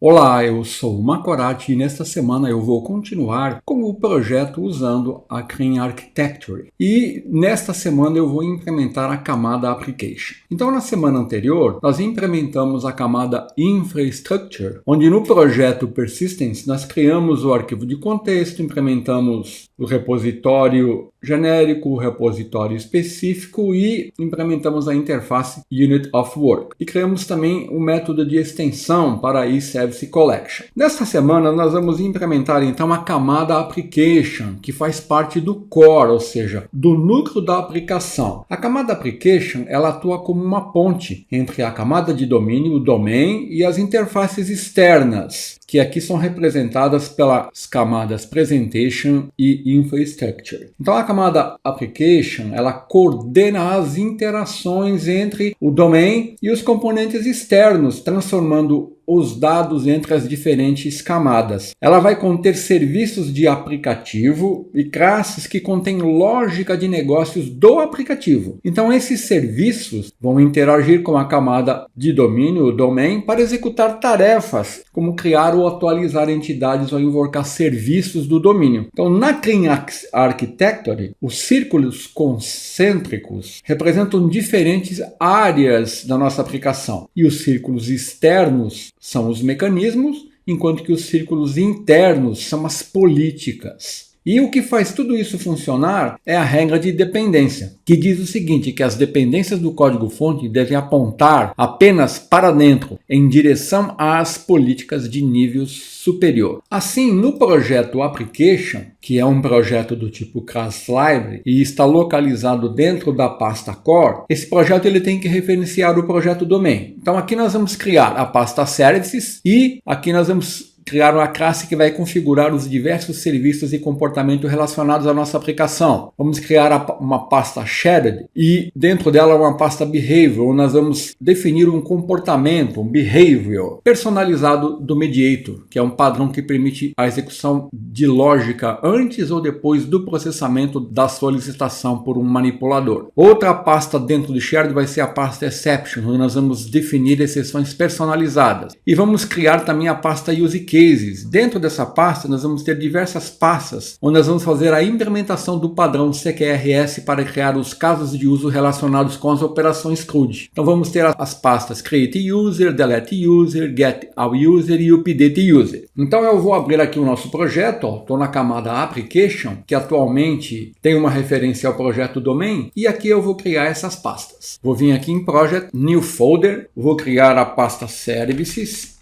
Olá, eu sou o Macorati e nesta semana eu vou continuar com o projeto usando a Clean Architecture. E nesta semana eu vou implementar a camada Application. Então na semana anterior nós implementamos a camada Infrastructure, onde no projeto Persistence nós criamos o arquivo de contexto, implementamos o repositório genérico, o repositório específico e implementamos a interface Unit of Work. E criamos também o método de extensão para a eService Collection. Nesta semana nós vamos implementar então a camada Application, que faz parte do core, ou seja, do núcleo da aplicação. A camada Application ela atua como uma ponte entre a camada de domínio, o domain, e as interfaces externas, que aqui são representadas pelas camadas Presentation e Infrastructure. Então a camada Application ela coordena as interações entre o domain e os componentes externos, transformando os dados entre as diferentes camadas. Ela vai conter serviços de aplicativo e classes que contêm lógica de negócios do aplicativo. Então esses serviços vão interagir com a camada de domínio, o domain, para executar tarefas, como criar ou atualizar entidades ou invocar serviços do domínio. Então na Clean Architecture, os círculos concêntricos representam diferentes áreas da nossa aplicação e os círculos externos são os mecanismos, enquanto que os círculos internos são as políticas. E o que faz tudo isso funcionar é a regra de dependência, que diz o seguinte, que as dependências do código-fonte devem apontar apenas para dentro, em direção às políticas de nível superior. Assim, no projeto Application, que é um projeto do tipo Class Library e está localizado dentro da pasta Core, esse projeto ele tem que referenciar o projeto Domain. Então aqui nós vamos criar a pasta Services e aqui nós vamos criar uma classe que vai configurar os diversos serviços e comportamentos relacionados à nossa aplicação. Vamos criar uma pasta Shared e dentro dela uma pasta Behavior, onde nós vamos definir um comportamento, um Behavior, personalizado do Mediator, que é um padrão que permite a execução de lógica antes ou depois do processamento da solicitação por um manipulador. Outra pasta dentro do Shared vai ser a pasta Exception, onde nós vamos definir exceções personalizadas. E vamos criar também a pasta Use Cases. Dentro dessa pasta nós vamos ter diversas pastas onde nós vamos fazer a implementação do padrão CQRS para criar os casos de uso relacionados com as operações CRUD. Então vamos ter as pastas Create User, Delete User, Get All User e Update User. Então eu vou abrir aqui o nosso projeto, estou na camada Application, que atualmente tem uma referência ao projeto Domain, e aqui eu vou criar essas pastas. Vou vir aqui em Project, New Folder, vou criar a pasta Services.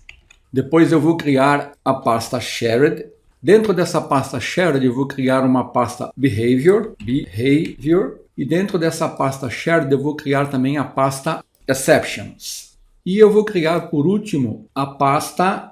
Depois eu vou criar a pasta Shared. Dentro dessa pasta Shared eu vou criar uma pasta Behavior. E dentro dessa pasta Shared eu vou criar também a pasta Exceptions. E eu vou criar por último a pasta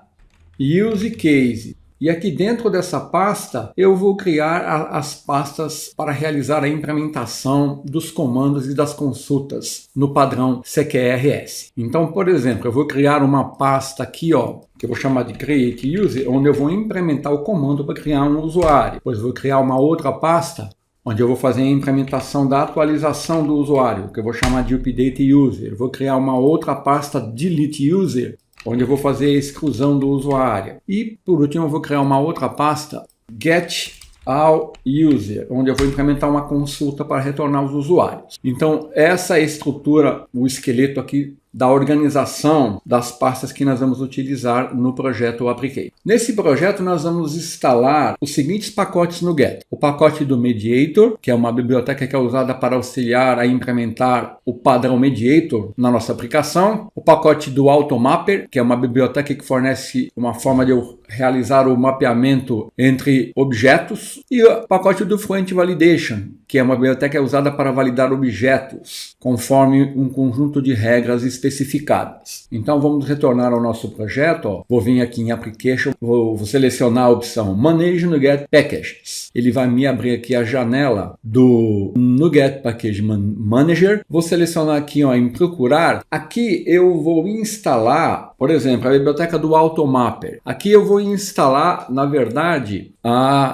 Use Case. E aqui dentro dessa pasta eu vou criar as pastas para realizar a implementação dos comandos e das consultas no padrão CQRS. Então, por exemplo, eu vou criar uma pasta aqui, que eu vou chamar de Create User, onde eu vou implementar o comando para criar um usuário. Depois eu vou criar uma outra pasta onde eu vou fazer a implementação da atualização do usuário, que eu vou chamar de Update User. Eu vou criar uma outra pasta Delete User, onde eu vou fazer a exclusão do usuário. E, por último, eu vou criar uma outra pasta, Get All User, onde eu vou implementar uma consulta para retornar os usuários. Então, essa é a estrutura, o esqueleto aqui da organização das pastas que nós vamos utilizar no projeto Application. Nesse projeto nós vamos instalar os seguintes pacotes no Get. O pacote do Mediator, que é uma biblioteca que é usada para auxiliar a implementar o padrão Mediator na nossa aplicação. O pacote do Automapper, que é uma biblioteca que fornece uma forma de eu realizar o mapeamento entre objetos. E o pacote do Fluent Validation, que é uma biblioteca usada para validar objetos, conforme um conjunto de regras especificadas. Então vamos retornar ao nosso projeto. Vou vir aqui em Application, vou selecionar a opção Manage NuGet Packages. Ele vai me abrir aqui a janela do NuGet Package Manager. Vou selecionar aqui em Procurar. Aqui eu vou instalar, por exemplo, a biblioteca do Automapper. Aqui eu vou instalar, na verdade,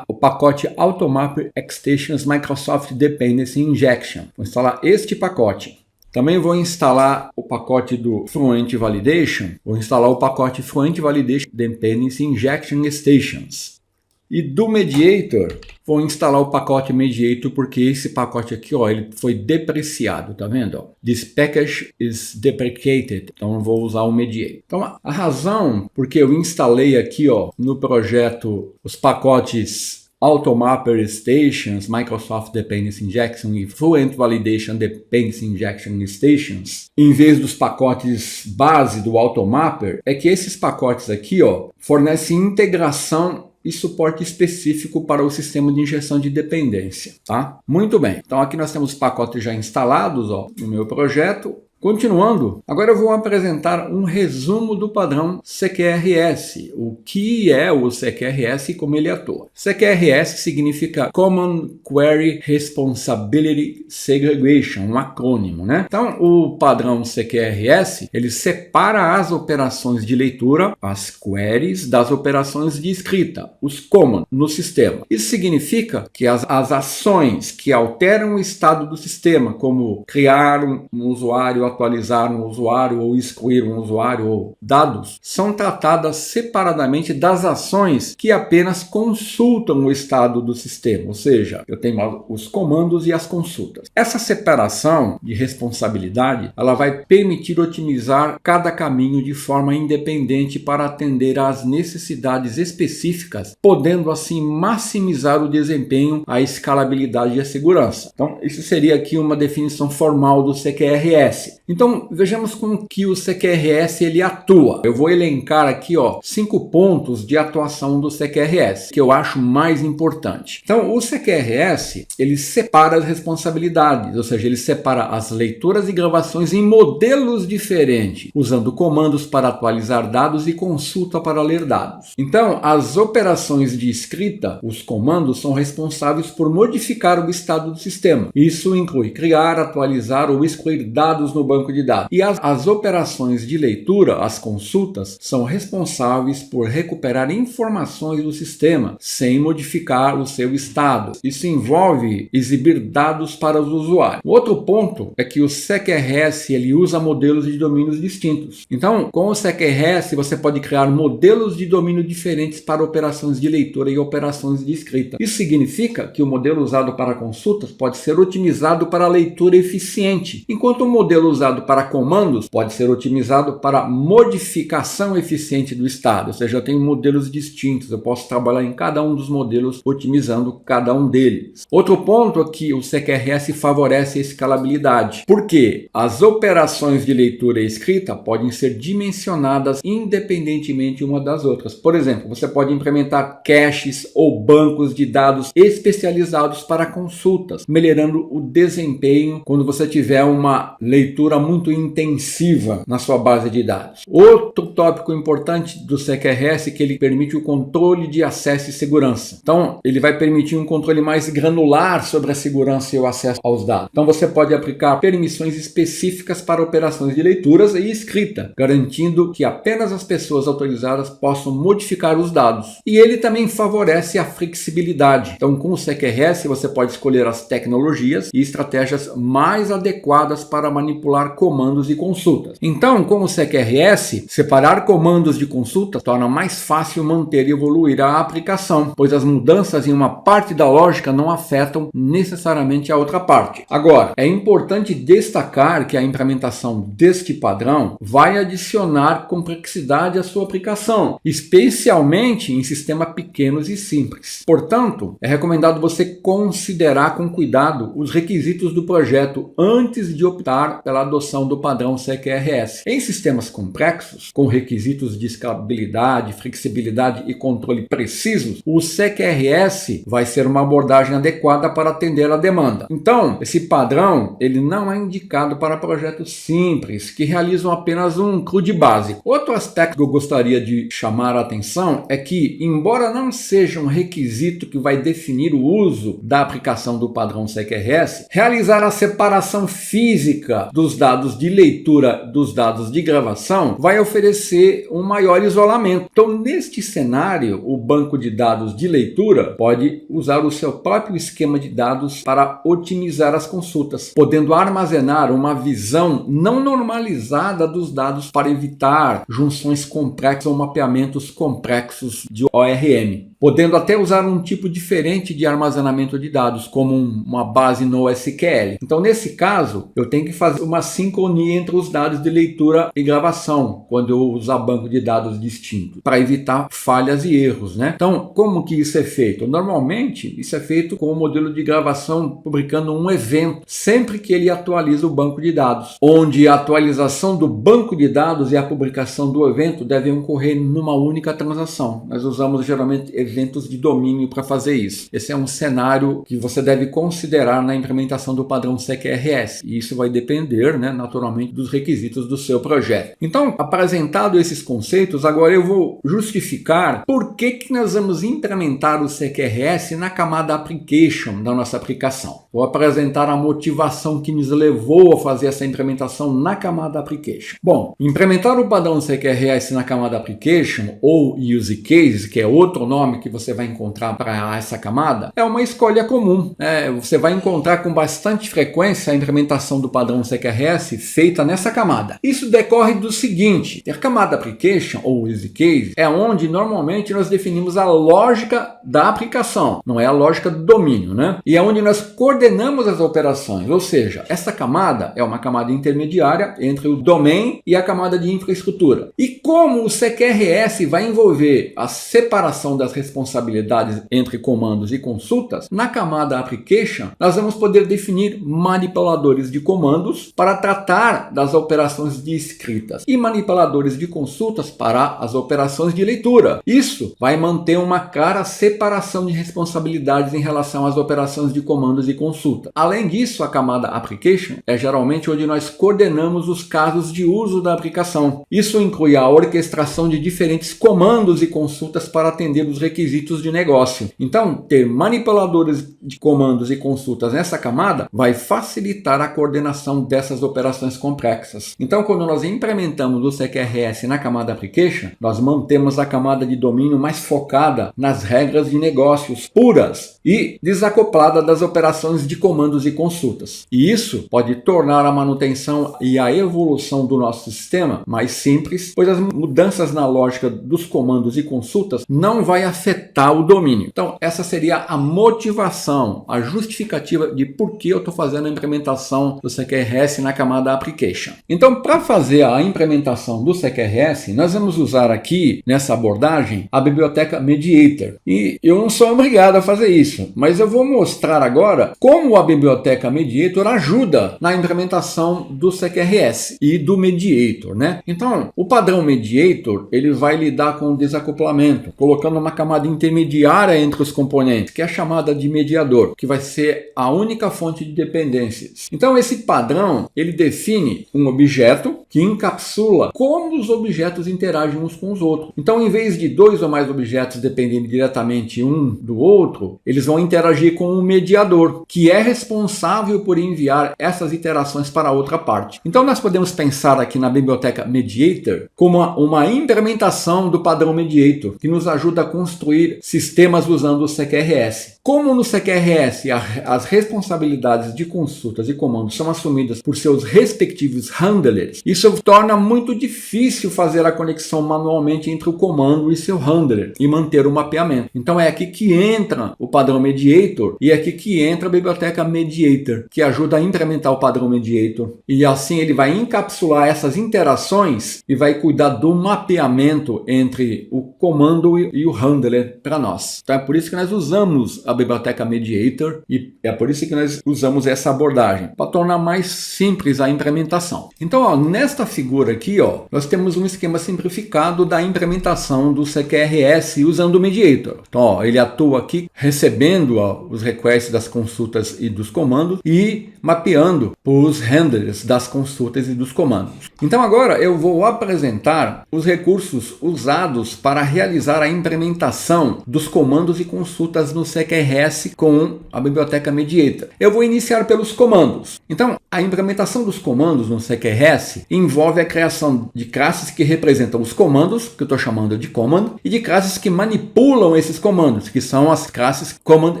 o pacote Automapper Extensions Microsoft Dependency Injection. Vou instalar este pacote. Também vou instalar o pacote do Fluent Validation, vou instalar o pacote Fluent Validation Dependency Injection Stations. E do Mediator, vou instalar o pacote Mediator, porque esse pacote aqui, ó, ele foi depreciado, tá vendo? This package is deprecated, então eu vou usar o Mediator. Então a razão porque eu instalei aqui, ó, no projeto os pacotes Automapper Stations, Microsoft Dependency Injection e Fluent Validation Dependency Injection Stations, em vez dos pacotes base do Automapper, é que esses pacotes aqui, ó, fornecem integração e suporte específico para o sistema de injeção de dependência, tá? Muito bem, então aqui nós temos os pacotes já instalados, ó, no meu projeto. Continuando, agora eu vou apresentar um resumo do padrão CQRS, o que é o CQRS e como ele atua. CQRS significa Common Query Responsibility Segregation, um acrônimo, né? Então, o padrão CQRS, ele separa as operações de leitura, as queries, das operações de escrita, os common, no sistema. Isso significa que as ações que alteram o estado do sistema, como criar um usuário, atualizar um usuário ou excluir um usuário ou dados, são tratadas separadamente das ações que apenas consultam o estado do sistema, ou seja, eu tenho os comandos e as consultas. Essa separação de responsabilidade, ela vai permitir otimizar cada caminho de forma independente para atender às necessidades específicas, podendo assim maximizar o desempenho, a escalabilidade e a segurança. Então, isso seria aqui uma definição formal do CQRS. Então, vejamos como que o CQRS ele atua. Eu vou elencar aqui, ó, 5 pontos de atuação do CQRS, que eu acho mais importante. Então, o CQRS, ele separa as responsabilidades, ou seja, ele separa as leituras e gravações em modelos diferentes, usando comandos para atualizar dados e consulta para ler dados. Então, as operações de escrita, os comandos, são responsáveis por modificar o estado do sistema. Isso inclui criar, atualizar ou excluir dados no banco de dados. E as operações de leitura, as consultas, são responsáveis por recuperar informações do sistema sem modificar o seu estado. Isso envolve exibir dados para os usuários. Outro ponto é que o CQRS ele usa modelos de domínios distintos. Então, com o CQRS você pode criar modelos de domínio diferentes para operações de leitura e operações de escrita. Isso significa que o modelo usado para consultas pode ser otimizado para leitura eficiente, enquanto o modelo usado para comandos pode ser otimizado para modificação eficiente do estado, ou seja, eu tenho modelos distintos, eu posso trabalhar em cada um dos modelos otimizando cada um deles. Outro ponto é que o CQRS favorece a escalabilidade, porque as operações de leitura e escrita podem ser dimensionadas independentemente uma das outras. Por exemplo, você pode implementar caches ou bancos de dados especializados para consultas, melhorando o desempenho quando você tiver uma leitura muito intensiva na sua base de dados. Outro tópico importante do CQRS é que ele permite o controle de acesso e segurança. Então, ele vai permitir um controle mais granular sobre a segurança e o acesso aos dados. Então, você pode aplicar permissões específicas para operações de leituras e escrita, garantindo que apenas as pessoas autorizadas possam modificar os dados. E ele também favorece a flexibilidade. Então, com o CQRS, você pode escolher as tecnologias e estratégias mais adequadas para manipular comandos e consultas. Então, com o CQRS, separar comandos de consulta torna mais fácil manter e evoluir a aplicação, pois as mudanças em uma parte da lógica não afetam necessariamente a outra parte. Agora, é importante destacar que a implementação deste padrão vai adicionar complexidade à sua aplicação, especialmente em sistemas pequenos e simples. Portanto, é recomendado você considerar com cuidado os requisitos do projeto antes de optar pela adoção do padrão CQRS. Em sistemas complexos, com requisitos de escalabilidade, flexibilidade e controle precisos, o CQRS vai ser uma abordagem adequada para atender a demanda. Então, esse padrão ele não é indicado para projetos simples, que realizam apenas um CRUD básico. Outro aspecto que eu gostaria de chamar a atenção é que, embora não seja um requisito que vai definir o uso da aplicação do padrão CQRS, realizar a separação física dos dos dados de leitura dos dados de gravação vai oferecer um maior isolamento. Então, neste cenário, o banco de dados de leitura pode usar o seu próprio esquema de dados para otimizar as consultas, podendo armazenar uma visão não normalizada dos dados para evitar junções complexas ou mapeamentos complexos de ORM, podendo até usar um tipo diferente de armazenamento de dados, como uma base NoSQL. Então, nesse caso, eu tenho que fazer uma sincronia entre os dados de leitura e gravação, quando eu usar banco de dados distinto, para evitar falhas e erros, né? Então, como que isso é feito? Normalmente, isso é feito com o modelo de gravação publicando um evento, sempre que ele atualiza o banco de dados, onde a atualização do banco de dados e a publicação do evento devem ocorrer numa única transação. Nós usamos geralmente eventos de domínio para fazer isso. Esse é um cenário que você deve considerar na implementação do padrão CQRS, e isso vai depender, né, naturalmente, dos requisitos do seu projeto. Então, apresentado esses conceitos, agora eu vou justificar por que nós vamos implementar o CQRS na camada Application da nossa aplicação. Vou apresentar a motivação que nos levou a fazer essa implementação na camada Application. Bom, implementar o padrão CQRS na camada Application, ou Use Cases, que é outro nome que você vai encontrar para essa camada, é uma escolha comum. Você vai encontrar com bastante frequência a implementação do padrão CQRS feita nessa camada. Isso decorre do seguinte: a camada Application, ou Use Case, é onde normalmente nós definimos a lógica da aplicação, não é a lógica do domínio, né? E é onde nós coordenamos as operações, ou seja, essa camada é uma camada intermediária entre o domain e a camada de infraestrutura. E como o CQRS vai envolver a separação das responsabilidades entre comandos e consultas, na camada Application, nós vamos poder definir manipuladores de comandos para tratar das operações de escritas e manipuladores de consultas para as operações de leitura. Isso vai manter uma clara separação de responsabilidades em relação às operações de comandos e consulta. Além disso, a camada Application é geralmente onde nós coordenamos os casos de uso da aplicação. Isso inclui a orquestração de diferentes comandos e consultas para atender os requisitos de negócio. Então, ter manipuladores de comandos e consultas nessa camada vai facilitar a coordenação dessas operações complexas. Então, quando nós implementamos o CQRS na camada Application, nós mantemos a camada de domínio mais focada nas regras de negócios puras e desacoplada das operações de comandos e consultas. E isso pode tornar a manutenção e a evolução do nosso sistema mais simples, pois as mudanças na lógica dos comandos e consultas não vai afetar o domínio. Então, essa seria a motivação, a justificativa de por que eu estou fazendo a implementação do CQRS na camada Application. Então, para fazer a implementação do CQRS, nós vamos usar aqui, nessa abordagem, a biblioteca Mediator. E eu não sou obrigado a fazer isso, mas eu vou mostrar agora como a biblioteca Mediator ajuda na implementação do CQRS e do Mediator, né? Então, o padrão Mediator, ele vai lidar com o desacoplamento, colocando uma camada intermediária entre os componentes, que é chamada de mediador, que vai ser a única fonte de dependências. Então, esse padrão, ele define um objeto que encapsula como os objetos interagem uns com os outros. Então, em vez de dois ou mais objetos dependendo diretamente um do outro, eles vão interagir com um mediador, que é responsável por enviar essas interações para outra parte. Então, nós podemos pensar aqui na biblioteca Mediator como uma implementação do padrão Mediator, que nos ajuda a construir sistemas usando o CQRS. Como no CQRS as responsabilidades de consultas e comandos são assumidas por seus respectivos handlers, isso torna muito difícil fazer a conexão manualmente entre o comando e seu handler e manter o mapeamento. Então é aqui que entra o padrão Mediator e é aqui que entra a biblioteca Mediator, que ajuda a implementar o padrão Mediator. E assim ele vai encapsular essas interações e vai cuidar do mapeamento entre o comando e o handler para nós. Então é por isso que nós usamos a biblioteca Mediator e é por isso que nós usamos essa abordagem, para tornar mais simples a implementação. Então, ó, nesta figura aqui, ó, nós temos um esquema simplificado da implementação do CQRS usando o Mediator. Então, ó, ele atua aqui recebendo os requests das consultas e dos comandos e mapeando os handlers das consultas e dos comandos. Então agora eu vou apresentar os recursos usados para realizar a implementação dos comandos e consultas no CQRS com a biblioteca Mediator. Eu vou iniciar pelos comandos. Então, a implementação dos comandos no CQRS envolve a criação de classes que representam os comandos, que eu estou chamando de command, e de classes que manipulam esses comandos, que são as classes command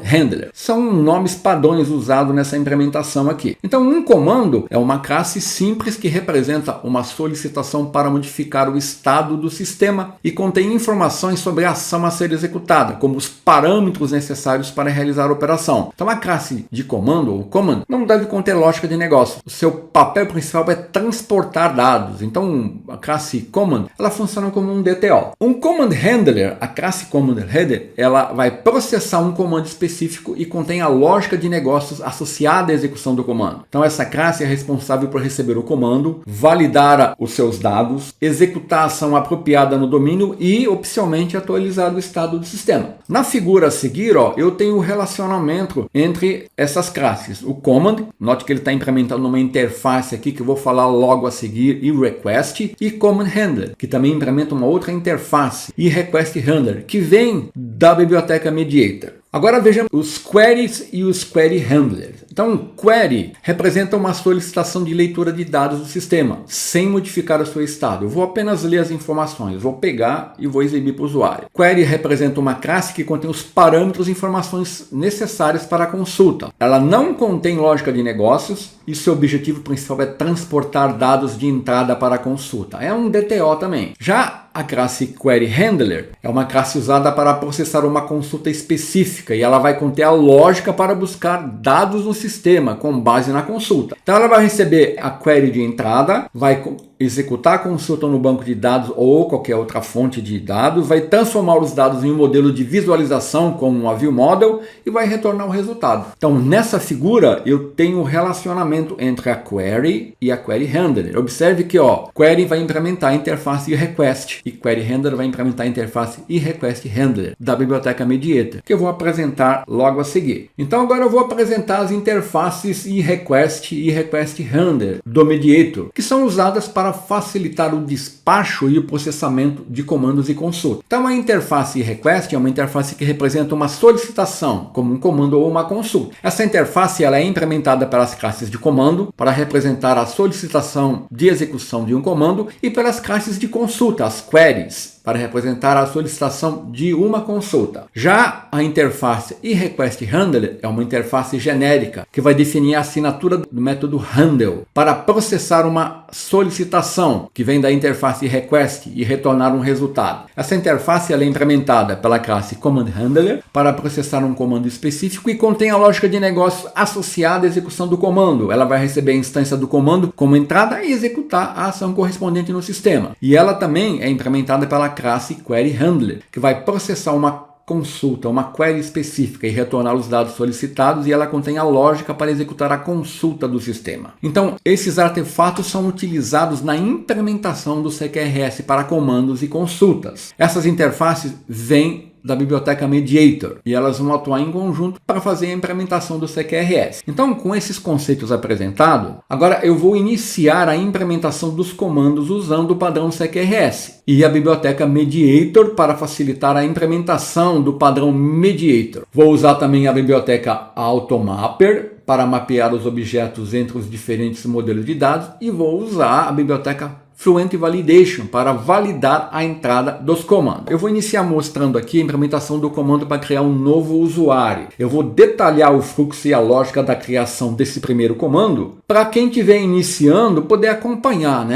handler. São nomes padrões usados nessa implementação aqui. Então, um comando é uma classe simples que representa uma solicitação para modificar o estado do sistema e contém informações sobre a ação a ser executada, como os parâmetros necessários para realizar a operação. Então, a classe de comando ou command não deve conter lógica de negócio. O seu papel principal é transportar dados. Então, a classe command, ela funciona como um DTO. Um command handler, a classe command handler, ela vai processar um comando específico e contém a lógica de negócios associada à execução do comando. Então, essa classe é responsável por receber o comando, validar os seus dados, executar a ação apropriada no domínio e, opcionalmente, atualizar o estado do sistema. Na figura a seguir, eu tenho o relacionamento entre essas classes. O command, note que ele está implementando uma interface aqui que eu vou falar logo a seguir, e request, e command handler, que também implementa uma outra interface, e request handler, que vem da biblioteca Mediator. Agora vejamos os queries e os query handlers. Então, query representa uma solicitação de leitura de dados do sistema, sem modificar o seu estado. Eu vou apenas ler as informações, vou pegar e vou exibir para o usuário. Query representa uma classe que contém os parâmetros e informações necessárias para a consulta. Ela não contém lógica de negócios e seu objetivo principal é transportar dados de entrada para a consulta. É um DTO também. Já a classe Query Handler é uma classe usada para processar uma consulta específica e ela vai conter a lógica para buscar dados no sistema com base na consulta. Então ela vai receber a query de entrada, vai executar a consulta no banco de dados ou qualquer outra fonte de dados, vai transformar os dados em um modelo de visualização como uma view model e vai retornar o resultado. Então nessa figura eu tenho um relacionamento entre a query e a query handler. Observe que query vai implementar a interface request e query handler vai implementar a interface e request handler da biblioteca Mediator, que eu vou apresentar logo a seguir. Então agora eu vou apresentar as interfaces e request handler do Mediator, que são usadas para facilitar o despacho e o processamento de comandos e consultas. Então a interface request é uma interface que representa uma solicitação, como um comando ou uma consulta. Essa interface ela é implementada pelas classes de comando para representar a solicitação de execução de um comando e pelas classes de consulta, as queries, para representar a solicitação de uma consulta. Já a interface e request handler é uma interface genérica que vai definir a assinatura do método handle para processar uma solicitação que vem da interface request e retornar um resultado. Essa interface ela é implementada pela classe command handler para processar um comando específico e contém a lógica de negócio associada à execução do comando. Ela vai receber a instância do comando como entrada e executar a ação correspondente no sistema. E ela também é implementada pela classe query handler, que vai processar uma consulta, uma query específica e retornar os dados solicitados, e ela contém a lógica para executar a consulta do sistema. Então, esses artefatos são utilizados na implementação do CQRS para comandos e consultas. Essas interfaces vêm da biblioteca Mediator e elas vão atuar em conjunto para fazer a implementação do CQRS. Então, com esses conceitos apresentados, agora eu vou iniciar a implementação dos comandos usando o padrão CQRS e a biblioteca Mediator para facilitar a implementação do padrão Mediator. Vou usar também a biblioteca Automapper para mapear os objetos entre os diferentes modelos de dados e vou usar a biblioteca Fluent Validation para validar a entrada dos comandos. Eu vou iniciar mostrando aqui a implementação do comando para criar um novo usuário. Eu vou detalhar o fluxo e a lógica da criação desse primeiro comando para quem estiver iniciando poder acompanhar,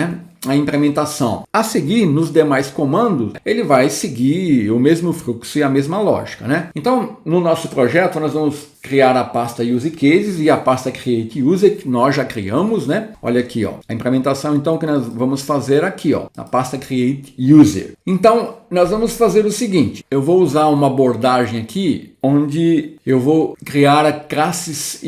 a implementação. A seguir, nos demais comandos, ele vai seguir o mesmo fluxo e a mesma lógica, Então, no nosso projeto, nós vamos criar a pasta use cases e a pasta create user que nós já criamos, né? Olha aqui, ó, a implementação então que nós vamos fazer aqui, ó, na pasta create user. Então, nós vamos fazer o seguinte, eu vou usar uma abordagem aqui onde eu vou criar classes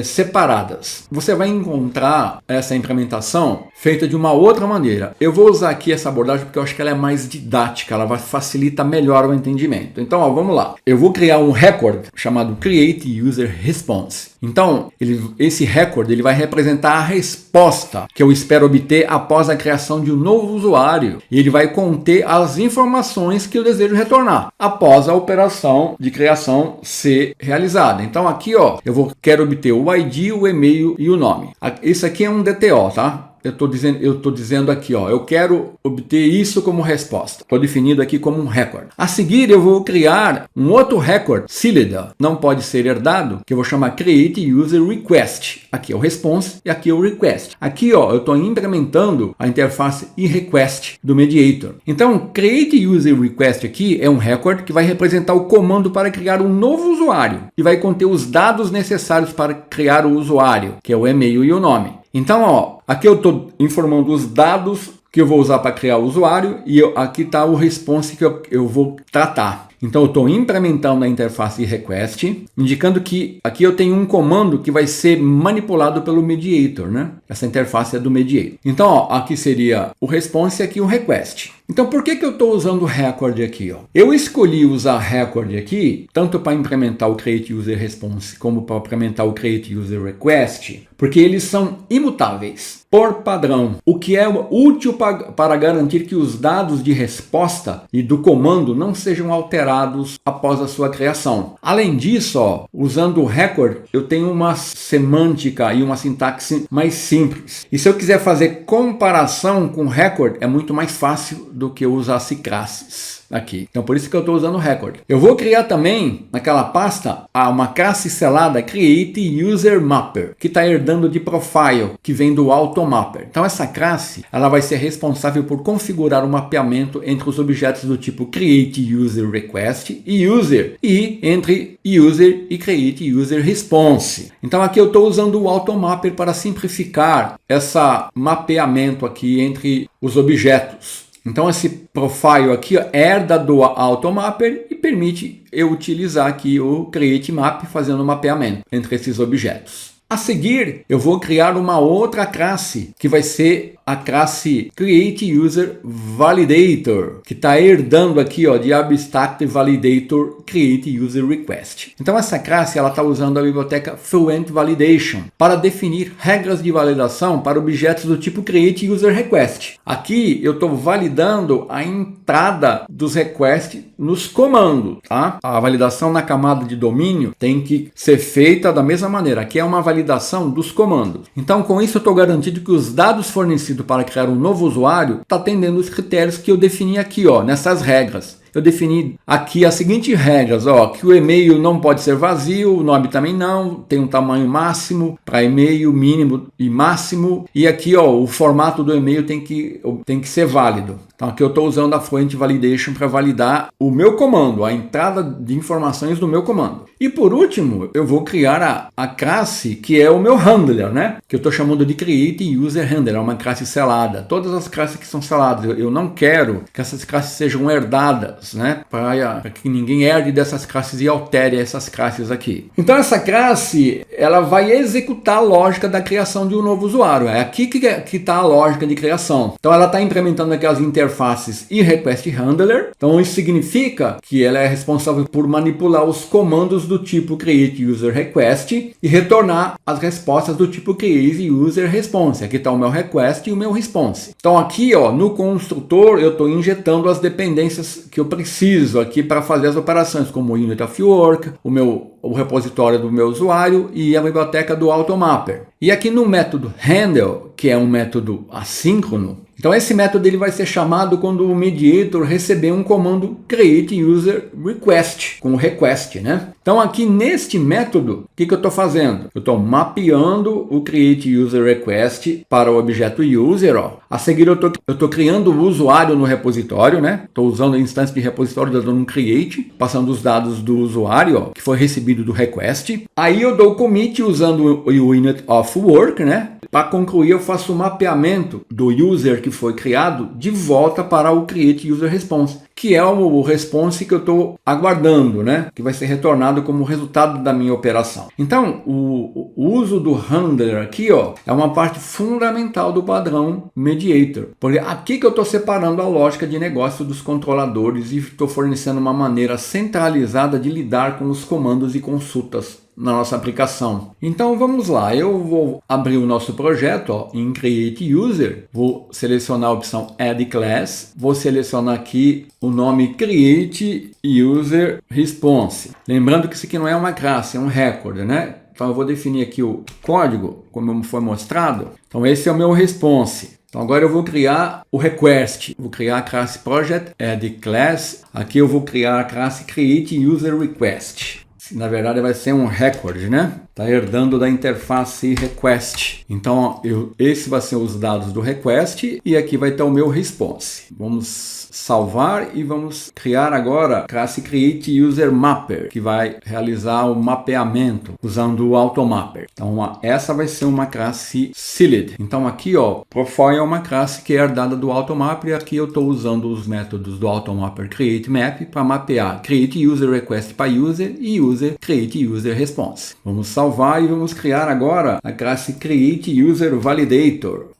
separadas. Você vai encontrar essa implementação feita de uma outra maneira. Eu vou usar aqui essa abordagem porque eu acho que ela é mais didática, ela vai facilitar melhor o entendimento. Então, ó, vamos lá. Eu vou criar um record chamado Create User Response. Então, esse record ele vai representar a resposta que eu espero obter após a criação de um novo usuário. E ele vai conter as informações que eu desejo retornar após a operação de criação ser realizada. Então aqui, ó, quero obter o ID, o e-mail e o nome. Isso aqui é um DTO, tá? Eu estou dizendo aqui, ó, eu quero obter isso como resposta. Estou definindo aqui como um record. A seguir, eu vou criar um outro record, sealed, não pode ser herdado, que eu vou chamar Create User Request. Aqui é o response e aqui é o request. Aqui, ó, eu estou implementando a interface e-request do Mediator. Então, Create User Request aqui é um record que vai representar o comando para criar um novo usuário e vai conter os dados necessários para criar o usuário, que é o e-mail e o nome. Então, ó, aqui eu estou informando os dados que eu vou usar para criar o usuário e aqui está o response que eu vou tratar. Então, eu estou implementando a interface request, indicando que aqui eu tenho um comando que vai ser manipulado pelo Mediator, né? Essa interface é do Mediator. Então, ó, aqui seria o response e aqui o request. Então, por que eu estou usando o record aqui? Ó? Eu escolhi usar record aqui, tanto para implementar o Create User Response, como para implementar o Create User Request, porque eles são imutáveis, por padrão, o que é útil para garantir que os dados de resposta e do comando não sejam alterados após a sua criação. Além disso, ó, usando o record, eu tenho uma semântica e uma sintaxe mais simples. E se eu quiser fazer comparação com record, é muito mais fácil do que eu usasse classes aqui. Então, por isso que eu estou usando o record. Eu vou criar também, naquela pasta, uma classe selada Create User Mapper, que está herdando de profile, que vem do AutoMapper. Então, essa classe, ela vai ser responsável por configurar o mapeamento entre os objetos do tipo Create User Request e User, e entre User e Create User Response. Então, aqui eu estou usando o AutoMapper para simplificar esse mapeamento aqui entre os objetos. Então, esse profile aqui, ó, herda do AutoMapper e permite eu utilizar aqui o Create Map fazendo o mapeamento entre esses objetos. A seguir, eu vou criar uma outra classe, que vai ser a classe Create User Validator, que está herdando aqui, ó, de Abstract Validator Create User Request. Então, essa classe está usando a biblioteca Fluent Validation para definir regras de validação para objetos do tipo Create User Request. Aqui, eu estou validando a entrada dos requests nos comandos, tá? A validação na camada de domínio tem que ser feita da mesma maneira. Aqui é uma validação dos comandos. Então, com isso, eu estou garantindo que os dados fornecidos para criar um novo usuário está atendendo os critérios que eu defini aqui, ó, nessas regras. Eu defini aqui as seguintes regras, ó, que o e-mail não pode ser vazio, o nome também não, tem um tamanho máximo para e-mail, mínimo e máximo, e aqui, ó, o formato do e-mail tem que ser válido. Então aqui eu estou usando a Fluent Validation para validar o meu comando, a entrada de informações do meu comando. E por último, eu vou criar a classe que é o meu handler, né? Que eu estou chamando de Create User Handler, é uma classe selada. Todas as classes que são seladas, eu não quero que essas classes sejam herdadas, né? Para que ninguém herde dessas classes e altere essas classes aqui. Então essa classe, ela vai executar a lógica da criação de um novo usuário. É aqui que está a lógica de criação. Então ela está implementando aquelas interfaces e request handler. Então isso significa que ela é responsável por manipular os comandos do tipo create user request e retornar as respostas do tipo create user response. Aqui está o meu request e o meu response. Então aqui, ó, no construtor eu estou injetando as dependências que eu preciso aqui para fazer as operações, como o unit of work, o repositório do meu usuário e a biblioteca do AutoMapper. E aqui no método handle, que é um método assíncrono, Então esse método ele vai ser chamado quando o mediator receber um comando create user request, com o request, né? Então aqui neste método, o que eu estou fazendo? Eu estou mapeando o create user request para o objeto user, ó. A seguir eu estou criando o usuário no repositório, né? Estou usando a instância de repositório, dando um create, passando os dados do usuário, ó, que foi recebido do request. Aí eu dou commit usando o unit of work, né? Para concluir, eu faço o mapeamento do user que foi criado de volta para o create user response, que é o response que eu estou aguardando, né? Que vai ser retornado como resultado da minha operação. Então, o uso do handler aqui, ó, é uma parte fundamental do padrão mediator, porque aqui que eu estou separando a lógica de negócio dos controladores e estou fornecendo uma maneira centralizada de lidar com os comandos e consultas na nossa aplicação. Então vamos lá, eu vou abrir o nosso projeto, ó, em Create User, vou selecionar a opção Add Class, vou selecionar aqui o nome Create User Response. Lembrando que isso aqui não é uma classe, é um record, né? Então eu vou definir aqui o código, como foi mostrado. Então esse é o meu response. Então agora eu vou criar o request, vou criar a classe Project Add Class, aqui eu vou criar a classe Create User Request. Na verdade vai ser um record, né? Está herdando da interface request. Então esse vai ser os dados do request e aqui vai ter o meu response. Vamos salvar e vamos criar agora a classe create user mapper, que vai realizar o mapeamento usando o automapper. Então essa vai ser uma classe sealed. Então aqui, ó, profile é uma classe que é herdada do automapper e aqui eu estou usando os métodos do automapper create map para mapear create user request para user e user create user response. Vamos salvar e vamos criar agora a classe create user validator.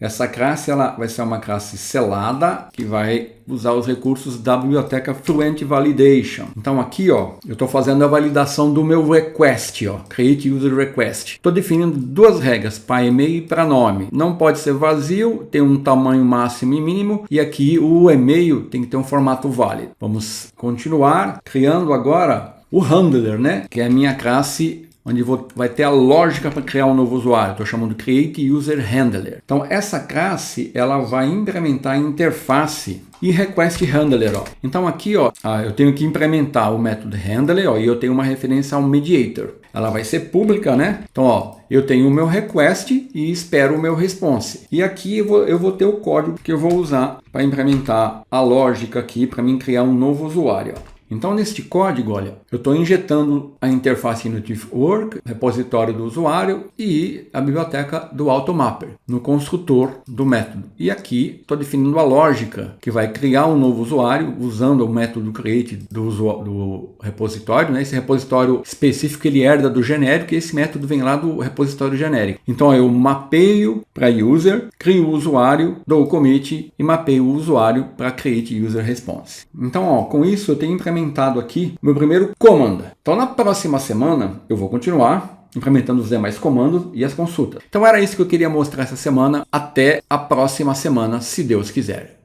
Essa classe ela vai ser uma classe selada que vai usar os recursos da biblioteca Fluent Validation. Então aqui, ó, eu estou fazendo a validação do meu request, ó, Create User Request. Estou definindo duas regras, para e-mail e para nome. Não pode ser vazio, tem um tamanho máximo e mínimo, e aqui o e-mail tem que ter um formato válido. Vamos continuar criando agora o handler, né, que é a minha classe onde vai ter a lógica para criar um novo usuário. Estou chamando de Create User Handler. Então essa classe ela vai implementar a interface e Request Handler. Ó. Então aqui, ó, eu tenho que implementar o método Handler, ó, e eu tenho uma referência ao Mediator. Ela vai ser pública, né? Então, ó, eu tenho o meu request e espero o meu response. E aqui eu vou ter o código que eu vou usar para implementar a lógica aqui para mim criar um novo usuário. Ó. Então, neste código, olha, eu estou injetando a interface Intuitive Work, repositório do usuário e a biblioteca do Automapper no construtor do método. E aqui estou definindo a lógica que vai criar um novo usuário usando o método create do repositório, né? Esse repositório específico ele herda do genérico e esse método vem lá do repositório genérico. Então, eu mapeio para user, crio o usuário, dou o commit e mapeio o usuário para create user response. Então, ó, com isso eu tenho implementado aqui meu primeiro command. Então na próxima semana eu vou continuar implementando os demais comandos e as consultas. Então era isso que eu queria mostrar essa semana. Até a próxima semana, se Deus quiser.